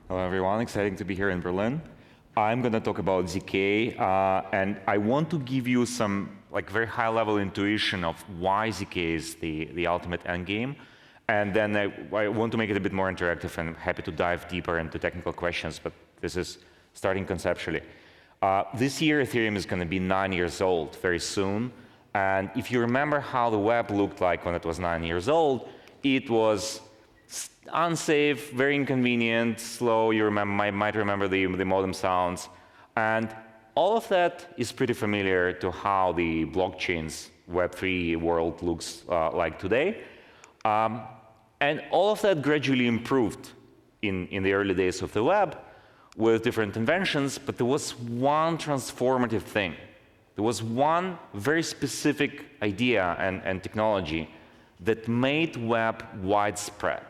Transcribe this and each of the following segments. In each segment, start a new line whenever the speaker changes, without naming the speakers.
Hello, everyone. Exciting to be here in Berlin. I'm going to talk about ZK, and I want to give you some very high-level intuition of why ZK is the ultimate endgame. And then I want to make it a bit more interactive, and I'm happy to dive deeper into technical questions, but this is starting conceptually. This year, Ethereum is going to be 9 years old very soon. And if you remember how the web looked like when it was 9 years old, it was unsafe, very inconvenient, slow. You might remember the modem sounds. And all of that is pretty familiar to how the blockchain's Web3 world looks like today. And all of that gradually improved in the early days of the web with different inventions, but there was one transformative thing. There was one very specific idea and technology that made web widespread,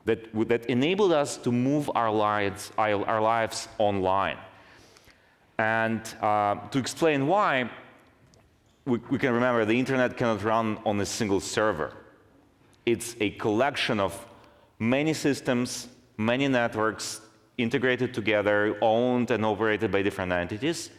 that enabled us to move our lives online. And to explain why, we can remember the internet cannot run on a single server. It's a collection of many systems, many networks, integrated together, owned and operated by different entities,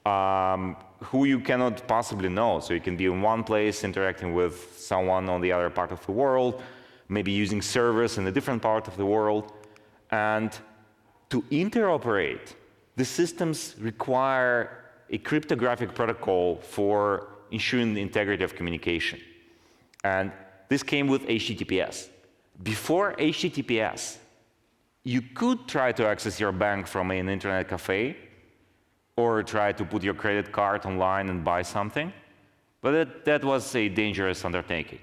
who you cannot possibly know. So you can be in one place interacting with someone on the other part of the world, maybe using servers in a different part of the world. And to interoperate, the systems require a cryptographic protocol for ensuring the integrity of communication. And this came with HTTPS. Before HTTPS, you could try to access your bank from an internet cafe, or try to put your credit card online and buy something, but that was a dangerous undertaking.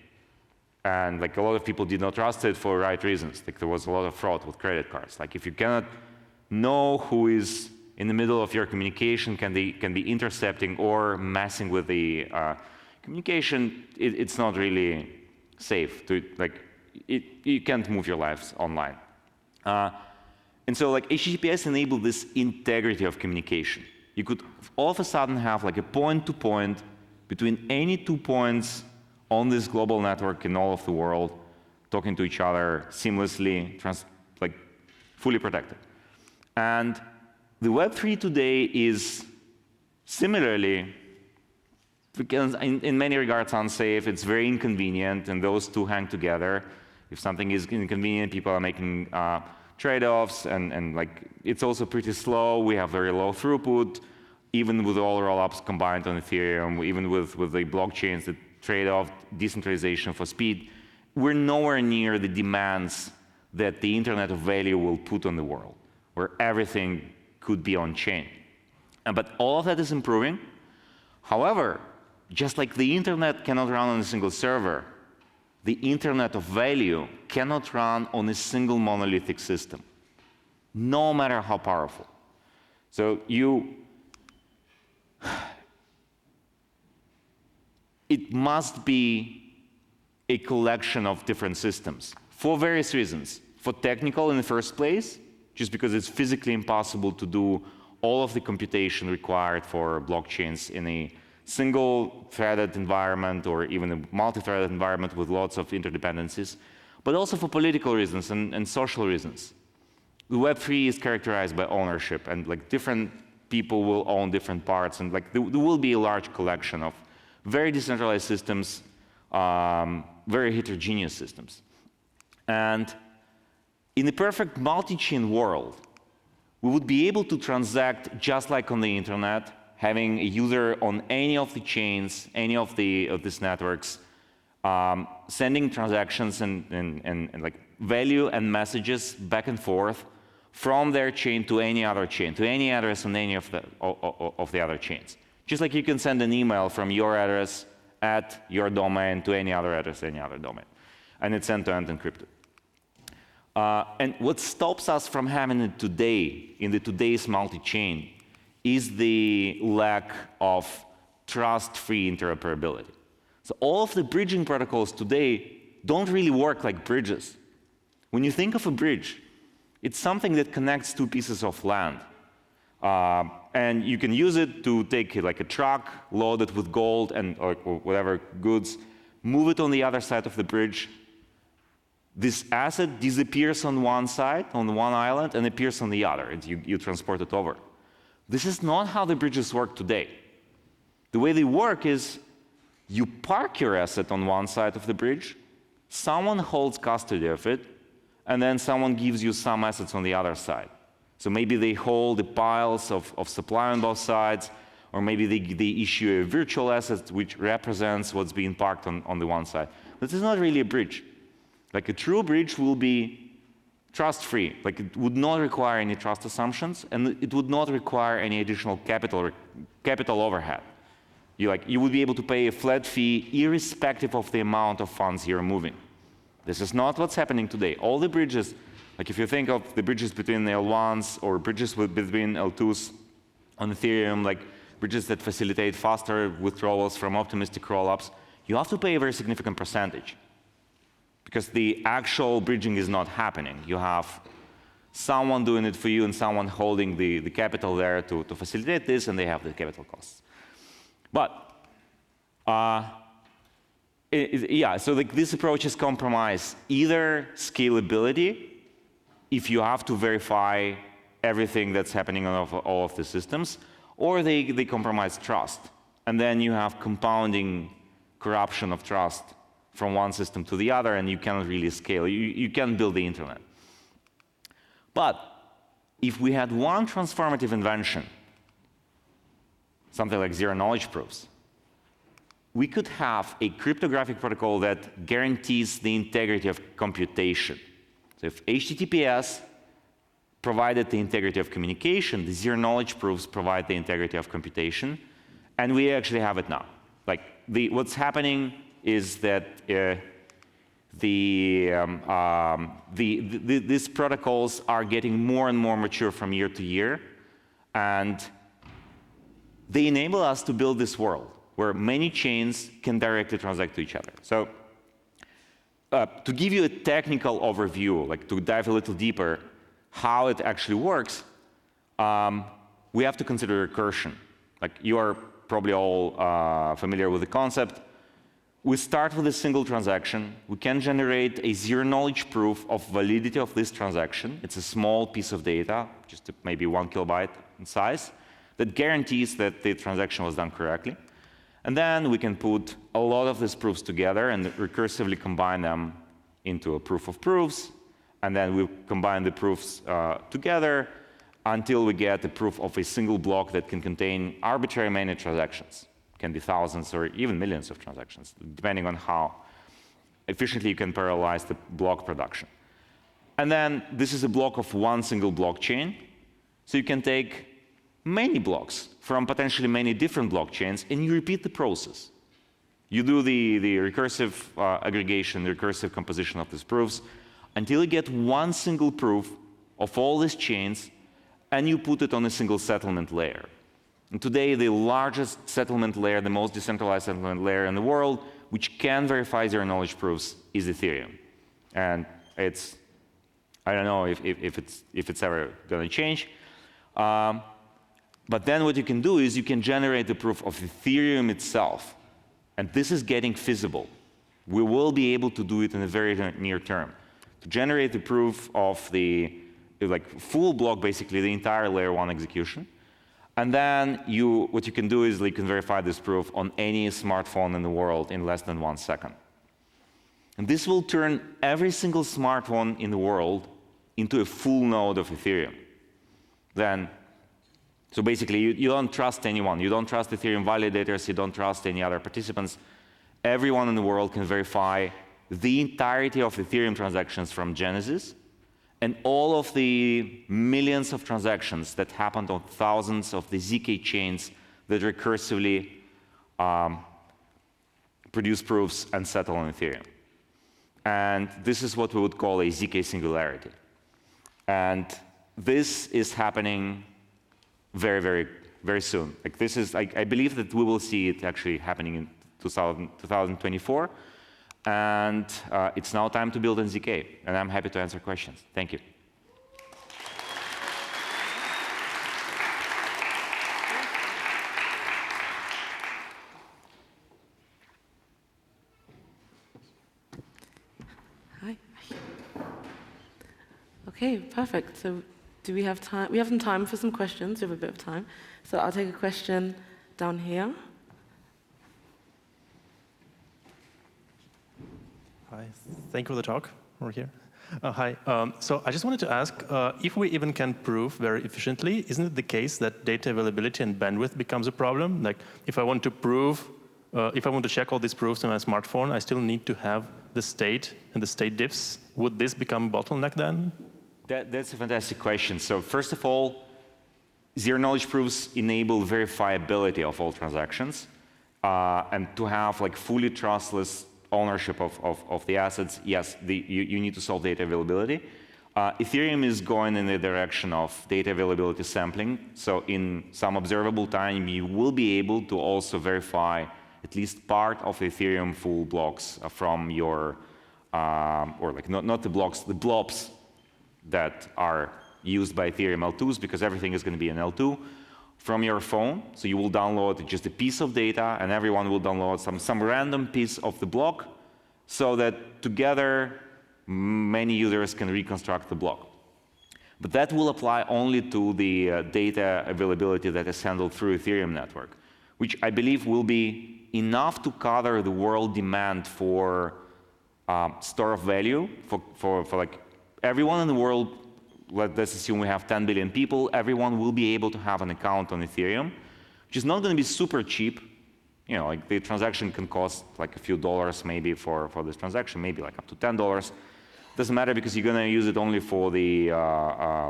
And a lot of people did not trust it for the right reasons. There was a lot of fraud with credit cards. If you cannot know who is in the middle of your communication, can be intercepting or messing with the communication, it's not really safe. You can't move your lives online. And so HTTPS enabled this integrity of communication. You could all of a sudden have a point-to-point between any 2 points on this global network in all of the world, talking to each other seamlessly, fully protected. And the Web3 today is similarly, because in many regards unsafe, it's very inconvenient, and those two hang together. If something is inconvenient, people are making trade-offs, and it's also pretty slow. We have very low throughput, even with all rollups combined on Ethereum, even with the blockchains that trade off decentralization for speed. We're nowhere near the demands that the Internet of Value will put on the world, where everything could be on-chain. But all of that is improving. However, just like the Internet cannot run on a single server, the Internet of Value cannot run on a single monolithic system, no matter how powerful. So it must be a collection of different systems for various reasons. For technical in the first place, just because it's physically impossible to do all of the computation required for blockchains in a single-threaded environment or even a multi-threaded environment with lots of interdependencies, but also for political reasons and social reasons. The Web3 is characterized by ownership, and different people will own different parts, and there will be a large collection of very decentralized systems, very heterogeneous systems. And in a perfect multi-chain world, we would be able to transact just like on the internet, having a user on any of the chains, any of these networks, sending transactions and value and messages back and forth from their chain to any other chain, to any address on any of the other chains. Just like you can send an email from your address at your domain to any other address, any other domain. And it's end-to-end encrypted. And what stops us from having it today, in today's multi-chain, is the lack of trust-free interoperability. So all of the bridging protocols today don't really work like bridges. When you think of a bridge, it's something that connects two pieces of land. And you can use it to take a truck loaded with gold or whatever goods, move it on the other side of the bridge, This asset disappears on one side, on one island, and appears on the other, and you transport it over. This is not how the bridges work today. The way they work is you park your asset on one side of the bridge, someone holds custody of it, and then someone gives you some assets on the other side. So maybe they hold the piles of supply on both sides, or maybe they issue a virtual asset which represents what's being parked on the one side. But this is not really a bridge. Like a true bridge will be trust-free. Like it would not require any trust assumptions, and it would not require any additional capital overhead. You would be able to pay a flat fee irrespective of the amount of funds you're moving. This is not what's happening today. All the bridges, like if you think of the bridges between the L1s or bridges between L2s on Ethereum, like bridges that facilitate faster withdrawals from optimistic rollups, you have to pay a very significant percentage because the actual bridging is not happening. You have someone doing it for you and someone holding the capital there to facilitate this, and they have the capital costs. But so like this approach is compromise either scalability, if you have to verify everything that's happening on all of the systems, or they compromise trust. And then you have compounding corruption of trust from one system to the other, and you cannot really scale. You can't build the internet. But if we had one transformative invention, something like zero-knowledge proofs, we could have a cryptographic protocol that guarantees the integrity of computation. So if HTTPS provided the integrity of communication, the zero-knowledge proofs provide the integrity of computation, and we actually have it now. Like what's happening is that these protocols are getting more and more mature from year to year, and they enable us to build this world where many chains can directly transact to each other. So to give you a technical overview, like to dive a little deeper, how it actually works, we have to consider recursion. Like you are probably all familiar with the concept. We start with a single transaction. We can generate a zero-knowledge proof of validity of this transaction. It's a small piece of data, just maybe 1 kilobyte in size, that guarantees that the transaction was done correctly. And then we can put a lot of these proofs together and recursively combine them into a proof of proofs. And then we combine the proofs together until we get a proof of a single block that can contain arbitrary many transactions. It can be thousands or even millions of transactions, depending on how efficiently you can parallelize the block production. And then this is a block of one single blockchain. So you can take many blocks from potentially many different blockchains, and you repeat the process. You do the recursive aggregation, the recursive composition of these proofs, until you get one single proof of all these chains, and you put it on a single settlement layer. And today, the largest settlement layer, the most decentralized settlement layer in the world, which can verify zero-knowledge proofs, is Ethereum. And it's, I don't know if it's ever going to change. But then what you can do is you can generate the proof of Ethereum itself. And this is getting feasible. We will be able to do it in the very near term. To generate the proof of the full block, basically the entire layer 1 execution. And then what you can do is you can verify this proof on any smartphone in the world in less than 1 second. And this will turn every single smartphone in the world into a full node of Ethereum. So basically, you don't trust anyone. You don't trust Ethereum validators. You don't trust any other participants. Everyone in the world can verify the entirety of Ethereum transactions from Genesis and all of the millions of transactions that happened on thousands of the ZK chains that recursively produce proofs and settle on Ethereum. And this is what we would call a ZK singularity. And this is happening very, very, very soon. Like this is, I believe that we will see it actually happening in 2024. And it's now time to build on ZK. And I'm happy to answer questions. Thank you.
Hi. Okay, perfect. So do we have time? We have some time for some questions. We have a bit of time. So I'll take a question down here.
Hi, thank you for the talk. Over here. Hi. So I just wanted to ask, if we even can prove very efficiently, isn't it the case that data availability and bandwidth becomes a problem? Like, if I want to prove, if I want to check all these proofs on my smartphone, I still need to have the state and the state diffs. Would this become a bottleneck then?
That's a fantastic question. So first of all, zero-knowledge proofs enable verifiability of all transactions, and to have like fully trustless ownership of the assets, yes, you need to solve data availability. Ethereum is going in the direction of data availability sampling. So in some observable time, you will be able to also verify at least part of Ethereum full blocks from your, or like not the blocks, the blobs that are used by Ethereum L2s, because everything is going to be an L2 from your phone. So you will download just a piece of data, and everyone will download some random piece of the block, so that together many users can reconstruct the block. But that will apply only to the data availability that is handled through Ethereum network, which I believe will be enough to cover the world demand for store of value for like everyone in the world. Let's assume we have 10 billion people. Everyone will be able to have an account on Ethereum, which is not going to be super cheap. You know, like the transaction can cost like a few dollars maybe for this transaction, maybe like up to $10. Doesn't matter because you're going to use it only for the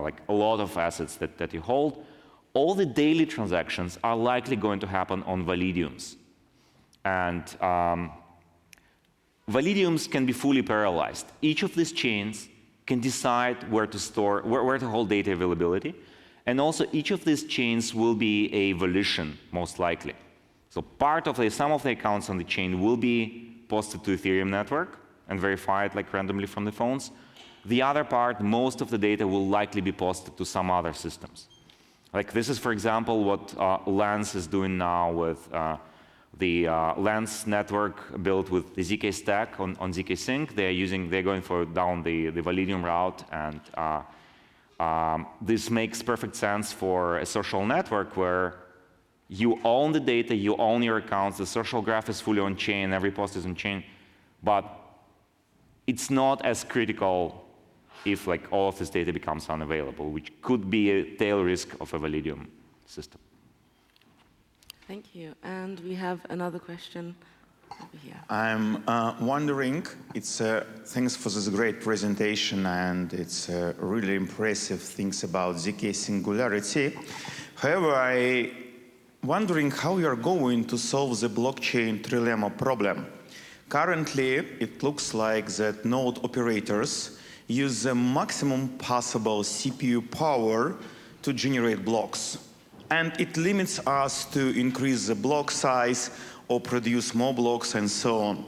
like a lot of assets that you hold. All the daily transactions are likely going to happen on validiums, and validiums can be fully parallelized. Each of these chains can decide where to store, where to hold data availability. And also each of these chains will be a volition, most likely. So part of some of the accounts on the chain will be posted to Ethereum network and verified like randomly from the phones. The other part, most of the data will likely be posted to some other systems. Like this is, for example, what Lens is doing now with the Lens network built with the ZK stack on ZK Sync. They're going down the Validium route, and this makes perfect sense for a social network where you own the data, you own your accounts, the social graph is fully on chain, every post is on chain, but it's not as critical if like all of this data becomes unavailable, which could be a tail risk of a Validium system.
Thank you. And we have another question over here.
I'm wondering, thanks for this great presentation, and it's really impressive things about ZK Singularity. However, I'm wondering how you're going to solve the blockchain trilemma problem. Currently, it looks like that node operators use the maximum possible CPU power to generate blocks. And it limits us to increase the block size or produce more blocks and so on.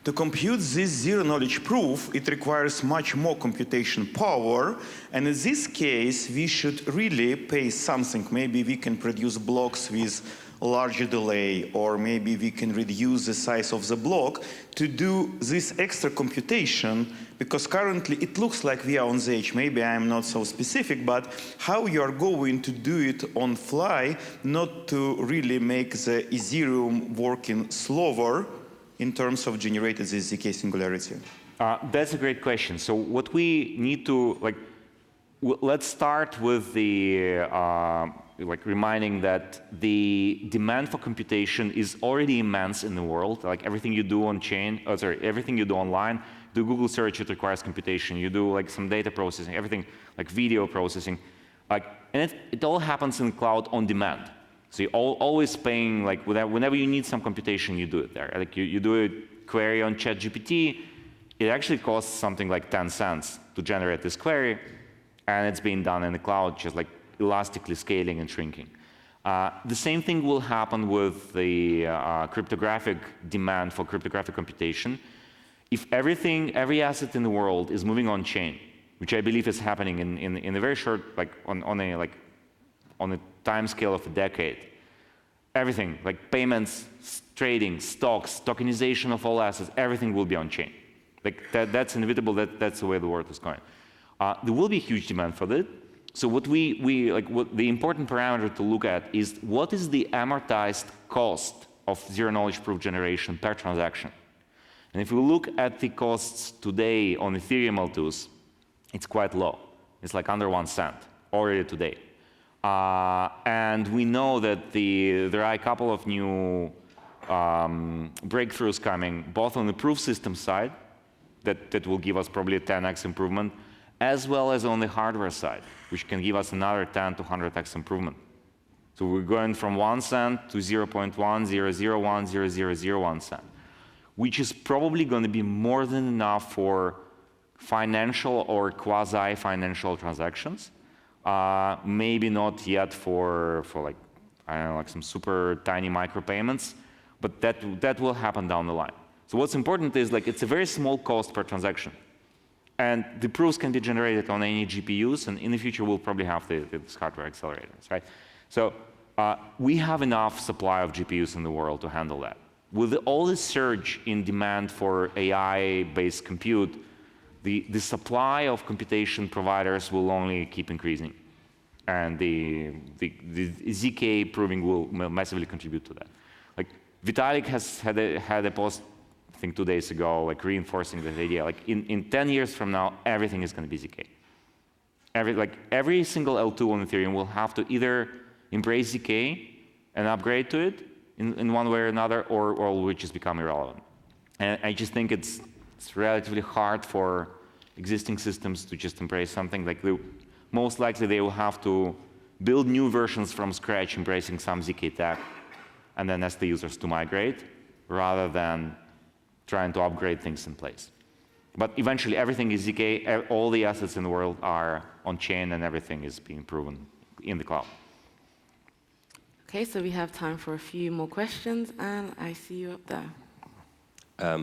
To compute this zero-knowledge proof, it requires much more computation power. And in this case, we should really pay something. Maybe we can produce blocks with larger delay, or maybe we can reduce the size of the block to do this extra computation, because currently it looks like we are on the edge. Maybe I'm not so specific, but how you are going to do it on fly, not to really make the Ethereum working slower in terms of generating this ZK Singularity?
That's a great question. So what we need to, let's start with the reminding that the demand for computation is already immense in the world. Like everything you do on chain, everything you do online, do Google search, it requires computation. You do like some data processing, everything like video processing, and it all happens in the cloud on demand. So you're always paying, like whenever you need some computation, you do it there. Like you do a query on ChatGPT, it actually costs something like 10 cents to generate this query, and it's being done in the cloud, just like elastically scaling and shrinking. The same thing will happen with the cryptographic demand for cryptographic computation. If every asset in the world is moving on chain, which I believe is happening in a very short, on a time scale of a decade, everything, like payments, trading, stocks, tokenization of all assets, everything will be on chain. Like that's inevitable, that's the way the world is going. There will be huge demand for that. So what what the important parameter to look at is what is the amortized cost of zero-knowledge proof generation per transaction. And if we look at the costs today on Ethereum L2s, it's quite low. It's like under 1 cent already today. And we know that there are a couple of new breakthroughs coming, both on the proof system side, that will give us probably a 10x improvement, as well as on the hardware side, which can give us another 10 to 100x improvement. So we're going from 1 cent to 0.100100001 cent, which is probably going to be more than enough for financial or quasi-financial transactions. Maybe not yet for like, I don't know, like some super tiny micropayments, but that will happen down the line. So what's important is like it's a very small cost per transaction. And the proofs can be generated on any GPUs, and in the future we'll probably have these hardware accelerators, right? So we have enough supply of GPUs in the world to handle that. With all the surge in demand for AI-based compute, the supply of computation providers will only keep increasing. And the ZK proving will massively contribute to that. Like Vitalik has had a post, I think 2 days ago, like reinforcing this idea. Like in 10 years from now, everything is going to be ZK. Every single L2 on Ethereum will have to either embrace ZK and upgrade to it in one way or another, or will just become irrelevant. And I just think it's relatively hard for existing systems to just embrace something. Like most likely they will have to build new versions from scratch embracing some ZK tech, and then ask the users to migrate, rather than trying to upgrade things in place. But eventually everything is ZK, all the assets in the world are on chain, and everything is being proven in the cloud.
Okay, so we have time for a few more questions, and I see you up there.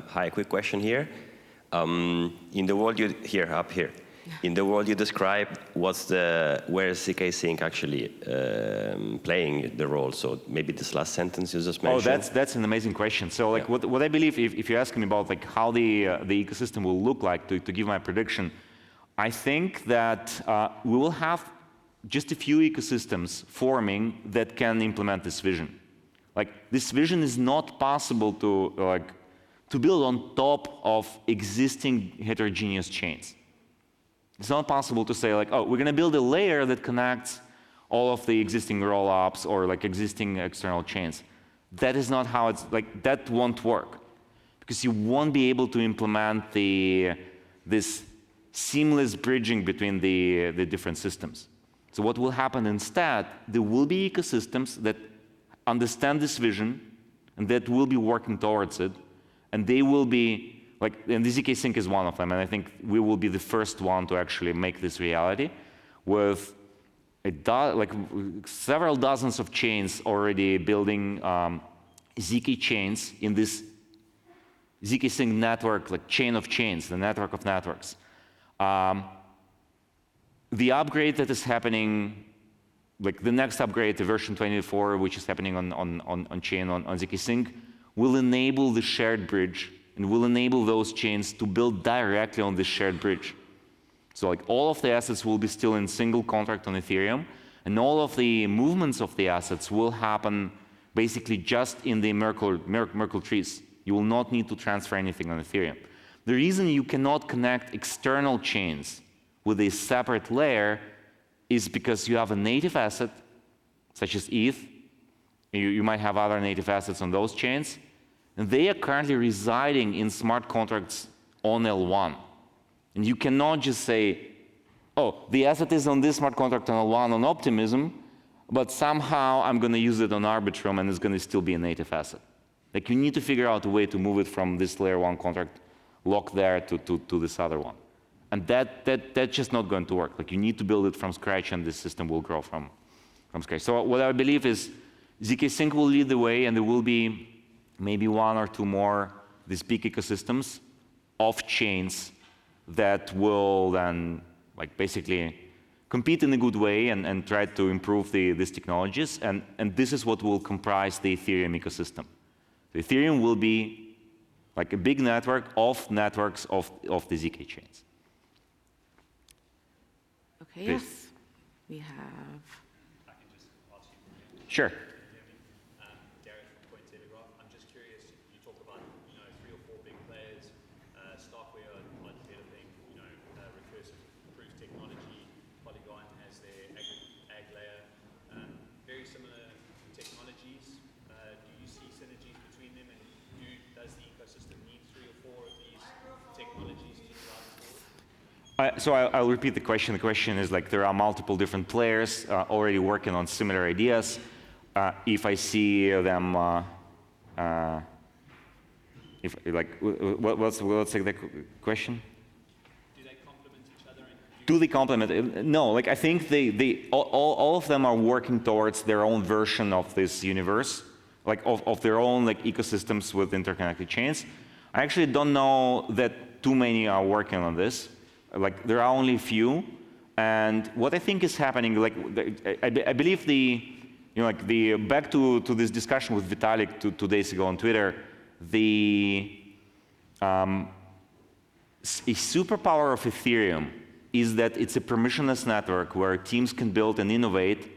Hi, quick question here. In the world up here, in the world you described, where is ZK Sync actually playing the role? So maybe this last sentence you just mentioned.
Oh, that's an amazing question. So like what I believe, if you're asking me about like how the ecosystem will look like, to give my prediction, I think that we will have just a few ecosystems forming that can implement this vision. Like this vision is not possible to build on top of existing heterogeneous chains. It's not possible to say like, oh, we're going to build a layer that connects all of the existing rollups or like existing external chains. That is not how it's like, that won't work, because you won't be able to implement this seamless bridging between the different systems. So what will happen instead, there will be ecosystems that understand this vision and that will be working towards it, and they will be like, and the ZK Sync is one of them, and I think we will be the first one to actually make this reality, with several dozens of chains already building ZK chains in this ZK Sync network, like chain of chains, the network of networks. The upgrade that is happening, like the next upgrade to version 24, which is happening on chain on ZK Sync, will enable the shared bridge and will enable those chains to build directly on this shared bridge. So like all of the assets will be still in single contract on Ethereum, and all of the movements of the assets will happen basically just in the Merkle trees. You will not need to transfer anything on Ethereum. The reason you cannot connect external chains with a separate layer is because you have a native asset, such as ETH. You might have other native assets on those chains, and they are currently residing in smart contracts on L1. And you cannot just say, oh, the asset is on this smart contract on L1 on Optimism, but somehow I'm going to use it on Arbitrum and it's going to still be a native asset. Like you need to figure out a way to move it from this layer 1 contract locked there to this other one. And that's just not going to work. Like you need to build it from scratch, and this system will grow from scratch. So what I believe is ZK Sync will lead the way, and there will be maybe 1 or 2 more these big ecosystems of chains that will then like basically compete in a good way and try to improve these technologies. And this is what will comprise the Ethereum ecosystem. The Ethereum will be like a big network of networks of the ZK chains.
Okay,
Please.
yes. We have...
I can just ask you.
Sure.
Gareth from Cointelegraph. I'm just curious. You talk about 3 or 4 big players. Starkware are developing recursive proof technology. Polygon has their ag layer. Very similar technologies. Do you see synergies between them, and does the ecosystem need 3 or 4 of these technologies to drive forward?
So I'll repeat the question. The question is like there are multiple different players already working on similar ideas. If I see them, if like, what's the question?
Do they complement each other? And
Do they complement? No. Like I think all of them are working towards their own version of this universe, like of their own like ecosystems with interconnected chains. I actually don't know that too many are working on this. Like there are only a few, and what I think is happening, like I believe back to this discussion with Vitalik 2 days ago on Twitter, a superpower of Ethereum is that it's a permissionless network where teams can build and innovate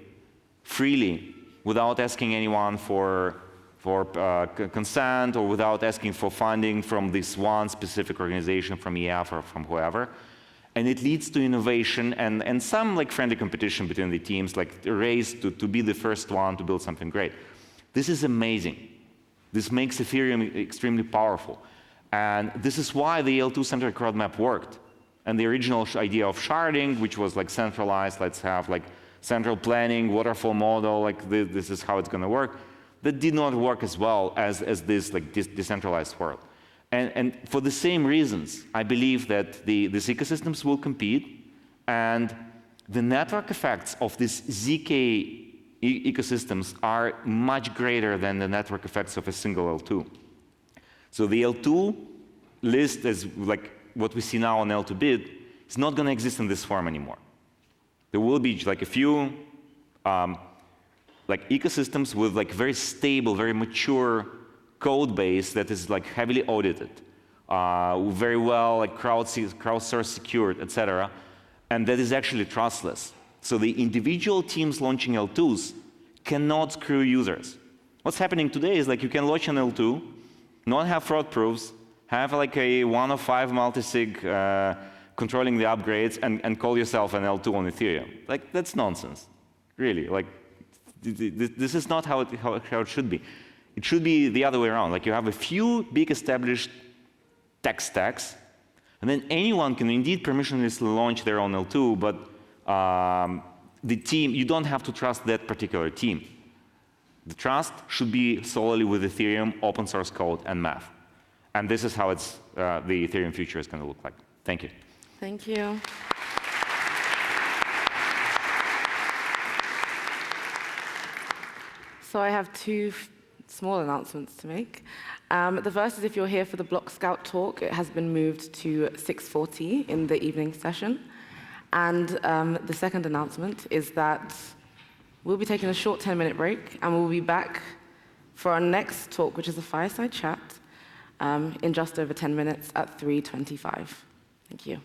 freely without asking anyone for consent or without asking for funding from this one specific organization, from EF or from whoever. And it leads to innovation and some like friendly competition between the teams, like a race to be the first one to build something great. This is amazing. This makes Ethereum extremely powerful. And this is why the L2-centric roadmap worked. And the original idea of sharding, which was like centralized, let's have like central planning, waterfall model, like this is how it's going to work, that did not work as well as this like decentralized world. And for the same reasons, I believe that these ecosystems will compete, and the network effects of these ZK ecosystems are much greater than the network effects of a single L2. So the L2 list, as like what we see now on L2bit, is not going to exist in this form anymore. There will be like a few like ecosystems with like very stable, very mature code base that is like heavily audited, very well like crowdsourced secured, etc. And that is actually trustless. So the individual teams launching L2s cannot screw users. What's happening today is like you can launch an L2, not have fraud proofs, have like a 1 of 5 multisig controlling the upgrades, and call yourself an L2 on Ethereum. Like that's nonsense, really. Like this is not how it should be. It should be the other way around. Like you have a few big established tech stacks, and then anyone can indeed permissionlessly launch their own L2, but the team, you don't have to trust that particular team. The trust should be solely with Ethereum, open source code, and math. And this is how the Ethereum future is going to look like. Thank you.
Thank you. So I have 2 small announcements to make. The first is if you're here for the Block Scout talk, it has been moved to 6:40 in the evening session. And the second announcement is that we'll be taking a short 10-minute break, and we'll be back for our next talk, which is a fireside chat, in just over 10 minutes at 3:25. Thank you.